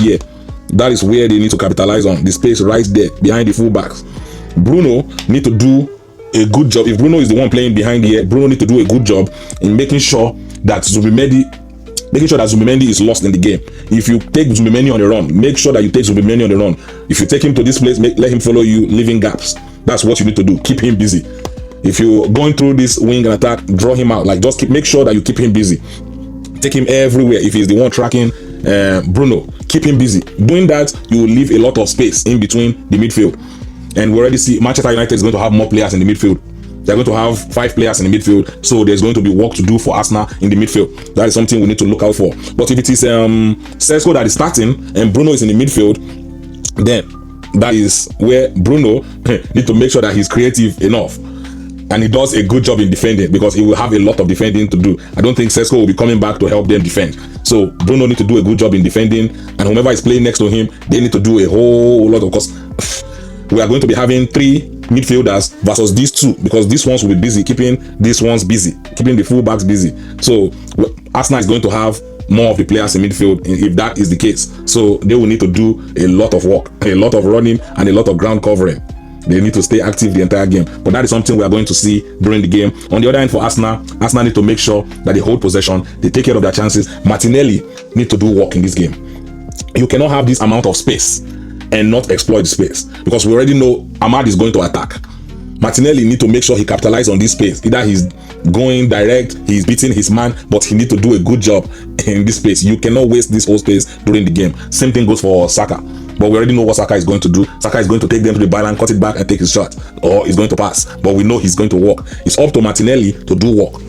here. That is where they need to capitalize on the space right there behind the fullbacks. Bruno need to do a good job. If Bruno is the one playing behind here, Bruno need to do a good job in making sure that Zubimendi is lost in the game. If you take Zubimendi on the run, make sure that you take Zubimendi on the run. If you take him to this place, let him follow you, leaving gaps. That's what you need to do. Keep him busy. If you're going through this wing and attack, draw him out. Like, just make sure that you keep him busy. Take him everywhere. If he's the one tracking Bruno, keep him busy. Doing that, you will leave a lot of space in between the midfield. And we already see Manchester United is going to have more players in the midfield. They're going to have 5 players in the midfield, so there's going to be work to do for Arsenal in the midfield. That is something we need to look out for. But if it is Sesko that is starting and Bruno is in the midfield, then that is where Bruno need to make sure that he's creative enough and he does a good job in defending, because he will have a lot of defending to do. I don't think Sesko will be coming back to help them defend. So Bruno need to do a good job in defending, and whomever is playing next to him, they need to do a whole lot of course. We are going to be having 3 midfielders versus these 2, because these ones will be busy keeping these ones busy, keeping the fullbacks busy. So Arsenal is going to have more of the players in midfield if that is the case. So they will need to do a lot of work, a lot of running, and a lot of ground covering. They need to stay active the entire game. But that is something we are going to see during the game. On the other hand, for Arsenal need to make sure that they hold possession, they take care of their chances. Martinelli need to do work in this game. You cannot have this amount of space and not exploit the space, because we already know Ahmad is going to attack. Martinelli need to make sure he capitalizes on this space. Either he's going direct, he's beating his man, but he need to do a good job in this space. You cannot waste this whole space during the game. Same thing goes for Saka. But we already know what Saka is going to do. Saka is going to take them to the byline, cut it back, and take his shot, or he's going to pass. But we know he's going to work. It's up to Martinelli to do work.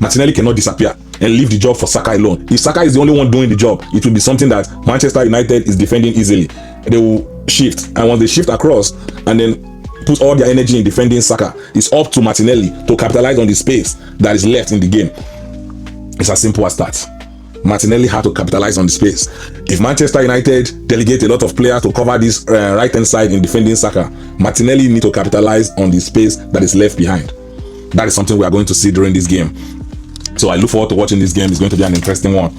Martinelli cannot disappear and leave the job for Saka alone. If Saka is the only one doing the job, it will be something that Manchester United is defending easily. They will shift, and once they shift across and then put all their energy in defending Saka, it's up to Martinelli to capitalize on the space that is left in the game. It's as simple as that. Martinelli had to capitalize on the space. If Manchester United delegate a lot of players to cover this right hand side in defending Saka, Martinelli need to capitalize on the space that is left behind. That is something we are going to see during this game. So I look forward to watching this game. It's going to be an interesting one.